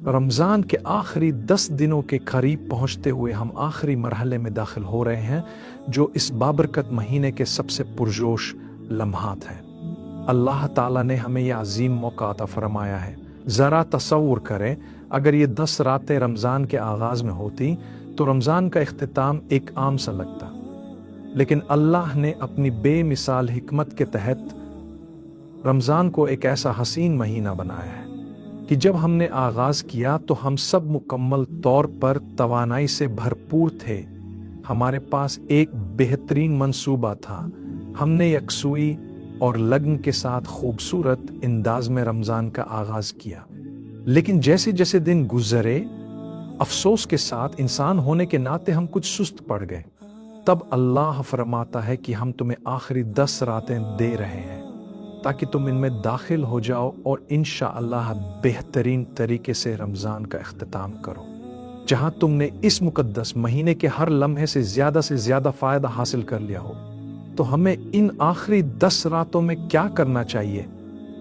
रमज़ान के आखिरी 10 दिनों के करीब पहुंचते हुए हम आखिरी मरहले में दाखिल हो रहे हैं, जो इस बाबरकत महीने के सबसे पुरजोश लम्हात हैं। अल्लाह ताला ने हमें यह अजीम मौका अता फरमाया है। ज़रा तसव्वुर करें, अगर ये 10 रातें रमज़ान के आगाज़ में होती तो रमज़ान का इख्तिताम एक आम सा लगता, लेकिन अल्लाह ने अपनी बेमिसाल हिकमत के तहत रमज़ान को एक ऐसा हसीन महीना बनाया है कि जब हमने आगाज़ किया तो हम सब मुकम्मल तौर पर तवानाई से भरपूर थे। हमारे पास एक बेहतरीन मंसूबा था। हमने यकसुई और लगन के साथ खूबसूरत अंदाज में रमज़ान का आगाज़ किया, लेकिन जैसे जैसे दिन गुजरे, अफसोस के साथ इंसान होने के नाते हम कुछ सुस्त पड़ गए। तब अल्लाह फरमाता है कि हम तुम्हें आखिरी 10 रातें दे रहे हैं ताकि तुम इनमें दाखिल हो जाओ और इंशाअल्लाह बेहतरीन तरीके से रमज़ान का इख्तिताम करो, जहां तुमने इस मुकद्दस महीने के हर लम्हे से ज़्यादा फ़ायदा हासिल कर लिया हो। तो हमें इन आखिरी 10 रातों में क्या करना चाहिए?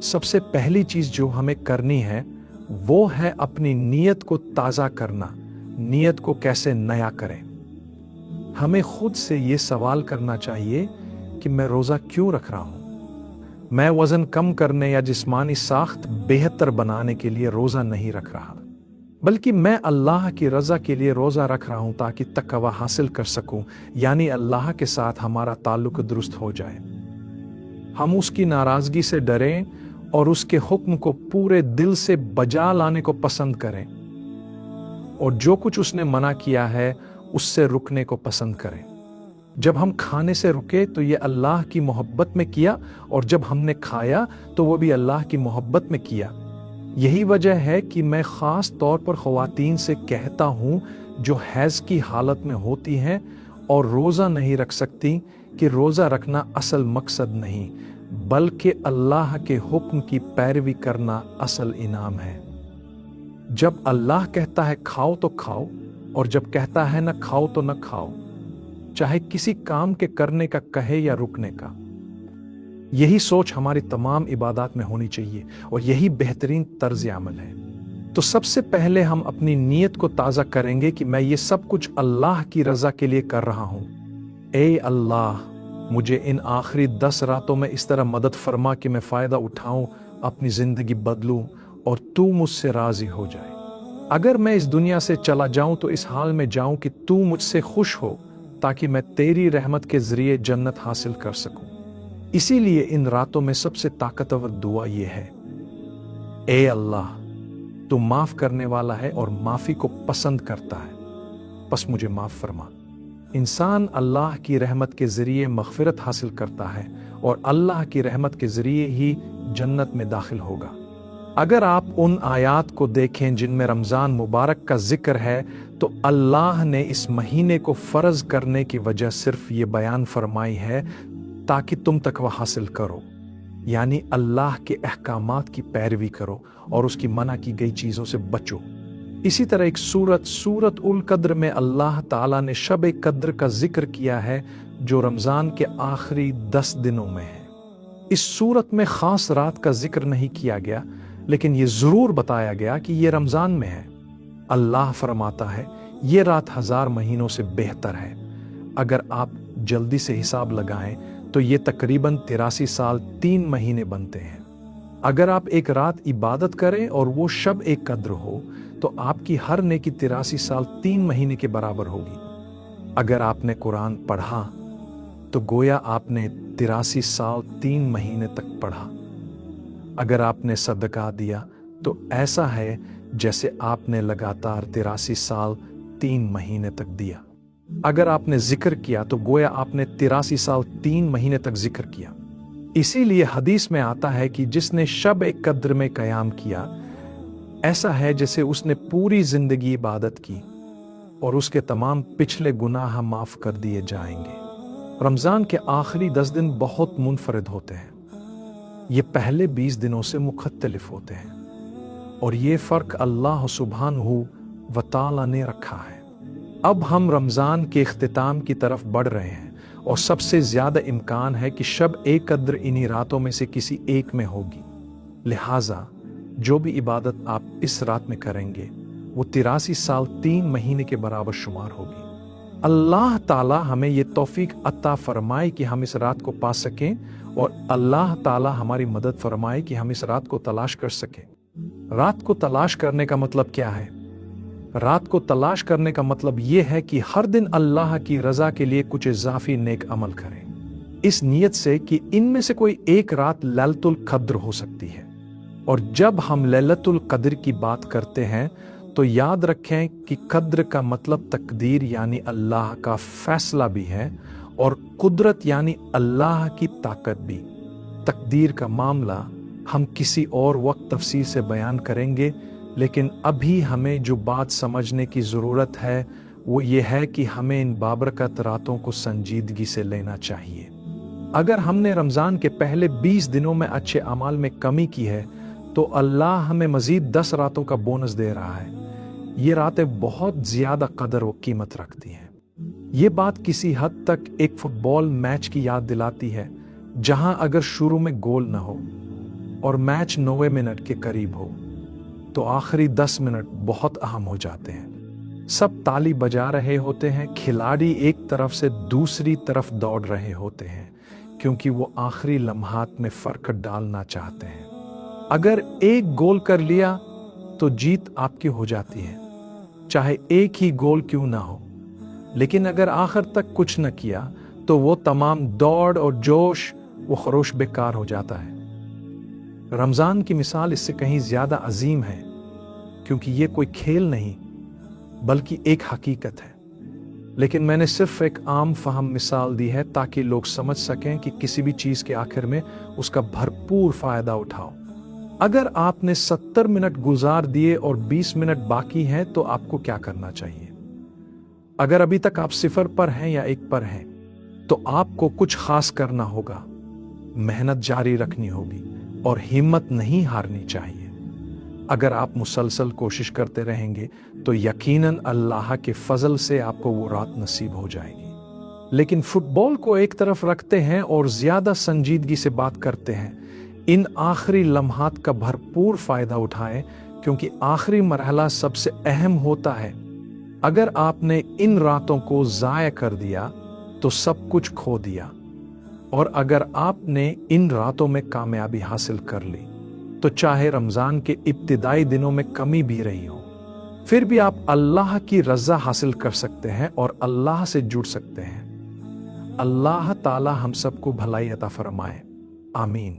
सबसे पहली चीज़ जो हमें करनी है वो है अपनी नीयत को ताज़ा करना। नीयत को कैसे नया करें? हमें खुद से ये सवाल करना चाहिए कि मैं रोज़ा क्यों रख रहा हूँ? मैं वज़न कम करने या जिस्मानी साख्त बेहतर बनाने के लिए रोज़ा नहीं रख रहा, बल्कि मैं अल्लाह की रज़ा के लिए रोज़ा रख रहा हूँ ताकि तक़वा हासिल कर सकूँ, यानी अल्लाह के साथ हमारा ताल्लुक दुरुस्त हो जाए, हम उसकी नाराज़गी से डरें और उसके हुक्म को पूरे दिल से बजा लाने को पसंद करें, और जो कुछ उसने मना किया है उससे रुकने को पसंद करें। जब हम खाने से रुके तो ये अल्लाह की मोहब्बत में किया, और जब हमने खाया तो वो भी अल्लाह की मोहब्बत में किया। यही वजह है कि मैं ख़ास तौर पर ख़वातीन से कहता हूँ जो हैज़ की हालत में होती हैं और रोज़ा नहीं रख सकती, कि रोज़ा रखना असल मकसद नहीं, बल्कि अल्लाह के हुक्म की पैरवी करना असल इनाम है। जब अल्लाह कहता है खाओ तो खाओ, और जब कहता है न खाओ तो न खाओ, चाहे किसी काम के करने का कहे या रुकने का। यही सोच हमारी तमाम इबादत में होनी चाहिए, और यही बेहतरीन तर्ज अमल है। तो सबसे पहले हम अपनी नीयत को ताज़ा करेंगे कि मैं ये सब कुछ अल्लाह की रज़ा के लिए कर रहा हूँ। ए अल्लाह, मुझे इन आखिरी 10 रातों में इस तरह मदद फरमा कि मैं फ़ायदा उठाऊँ, अपनी ज़िंदगी बदलूँ और तू मुझसे राज़ी हो जाए। अगर मैं इस दुनिया से चला जाऊँ तो इस हाल में जाऊँ कि तू मुझसे खुश हो, ताकि मैं तेरी रहमत के ज़रिए जन्नत हासिल कर सकूँ। इसीलिए इन रातों में सबसे ताकतवर दुआ ये है, ए अल्लाह, तू माफ़ करने वाला है और माफ़ी को पसंद करता है, बस मुझे माफ़ फरमा। इंसान अल्लाह की रहमत के ज़रिए मग़फ़िरत हासिल करता है, और अल्लाह की रहमत के ज़रिए ही जन्नत में दाखिल होगा। अगर आप उन आयात को देखें जिनमें रमज़ान मुबारक का जिक्र है, तो अल्लाह ने इस महीने को फ़र्ज़ करने की वजह सिर्फ ये बयान फरमाई है ताकि तुम तक़वा हासिल करो, यानी अल्लाह के अहकामात की पैरवी करो और उसकी मना की गई चीज़ों से बचो। इसी तरह एक सूरत उल कद्र में अल्लाह ताला ने शब कद्र का जिक्र किया है, जो रमज़ान के आखिरी 10 दिनों में है। इस सूरत में ख़ास रात का जिक्र नहीं किया गया, लेकिन ये ज़रूर बताया गया कि ये रमज़ान में है। अल्लाह फरमाता है, ये रात 1000 महीनों से बेहतर है। अगर आप जल्दी से हिसाब लगाएं तो ये तकरीबन 83 साल 3 महीने बनते हैं। अगर आप एक रात इबादत करें और वो शब एक कद्र हो, तो आपकी हर नेकी 83 साल 3 महीने के बराबर होगी। अगर आपने कुरान पढ़ा तो गोया आपने 83 साल 3 महीने तक पढ़ा। अगर आपने सदका दिया तो ऐसा है जैसे आपने लगातार 83 साल 3 महीने तक दिया। अगर आपने जिक्र किया तो गोया आपने 83 साल 3 महीने तक जिक्र किया। इसीलिए हदीस में आता है कि जिसने शब एक कद्र में क़याम किया, ऐसा है जैसे उसने पूरी जिंदगी इबादत की, और उसके तमाम पिछले गुनाह माफ़ कर दिए जाएंगे। रमज़ान के आखिरी 10 दिन बहुत मुनफरिद होते हैं। ये पहले 20 दिनों से मुख्तलिफ होते हैं, और ये फ़र्क अल्लाह सुब्हानहू व तआला ने रखा है। अब हम रमज़ान के इख्तिताम की तरफ बढ़ रहे हैं, और सबसे ज़्यादा इम्कान है कि शब एक कद्र इन्हीं रातों में से किसी एक में होगी। लिहाजा जो भी इबादत आप इस रात में करेंगे वो 83 साल 3 महीने के बराबर शुमार होगी। अल्लाह ताला हमें ये तौफीक अता फरमाए कि हम इस रात को पा सकें और अल्लाह ताला हमारी मदद फरमाए कि हम इस रात को तलाश कर सकें। रात को तलाश करने का मतलब क्या है? रात को तलाश करने का मतलब यह है कि हर दिन अल्लाह की रजा के लिए कुछ इजाफी नेक अमल करें, इस नीयत से कि इनमें से कोई एक रात लैलतुल कद्र हो सकती है। और जब हम लैलतुल कद्र की बात करते हैं तो याद रखें कि कद्र का मतलब तकदीर यानी अल्लाह का फैसला भी है और कुदरत यानी अल्लाह की ताकत भी। तकदीर का मामला हम किसी और वक्त तफसील से बयान करेंगे, लेकिन अभी हमें जो बात समझने की ज़रूरत है वो ये है कि हमें इन बाबरकत रातों को संजीदगी से लेना चाहिए। अगर हमने रमज़ान के पहले 20 दिनों में अच्छे अमाल में कमी की है तो अल्लाह हमें मज़ीद 10 रातों का बोनस दे रहा है। ये रातें बहुत ज़्यादा कदर व कीमत रखती हैं। ये बात किसी हद तक एक फुटबॉल मैच की याद दिलाती है, जहां अगर शुरू में गोल न हो और मैच 90 मिनट के करीब हो तो आखिरी 10 मिनट बहुत अहम हो जाते हैं। सब ताली बजा रहे होते हैं, खिलाड़ी एक तरफ से दूसरी तरफ दौड़ रहे होते हैं क्योंकि वो आखिरी लम्हात में फर्क डालना चाहते हैं। अगर एक गोल कर लिया तो जीत आपकी हो जाती है, चाहे एक ही गोल क्यों ना हो। लेकिन अगर आखिर तक कुछ न किया तो वो तमाम दौड़ और जोश वो खरोश बेकार हो जाता है। रमज़ान की मिसाल इससे कहीं ज़्यादा अजीम है, क्योंकि ये कोई खेल नहीं बल्कि एक हकीकत है। लेकिन मैंने सिर्फ एक आम फहम मिसाल दी है ताकि लोग समझ सकें कि किसी भी चीज़ के आखिर में उसका भरपूर फ़ायदा उठाओ। अगर आपने 70 मिनट गुजार दिए और 20 मिनट बाकी हैं तो आपको क्या करना चाहिए? अगर अभी तक आप 0 पर हैं या 1 पर हैं तो आपको कुछ खास करना होगा, मेहनत जारी रखनी होगी और हिम्मत नहीं हारनी चाहिए। अगर आप मुसलसल कोशिश करते रहेंगे तो यकीनन अल्लाह के फजल से आपको वो रात नसीब हो जाएगी। लेकिन फुटबॉल को एक तरफ रखते हैं और ज्यादा संजीदगी से बात करते हैं। इन आखिरी लम्हात का भरपूर फायदा उठाएं, क्योंकि आखिरी मरहला सबसे अहम होता है। अगर आपने इन रातों को जाया कर दिया तो सब कुछ खो दिया, और अगर आपने इन रातों में कामयाबी हासिल कर ली तो चाहे रमजान के इब्तिदाई दिनों में कमी भी रही हो, फिर भी आप अल्लाह की रज़ा हासिल कर सकते हैं और अल्लाह से जुड़ सकते हैं। अल्लाह ताला हम सबको भलाई अता फरमाए। आमीन।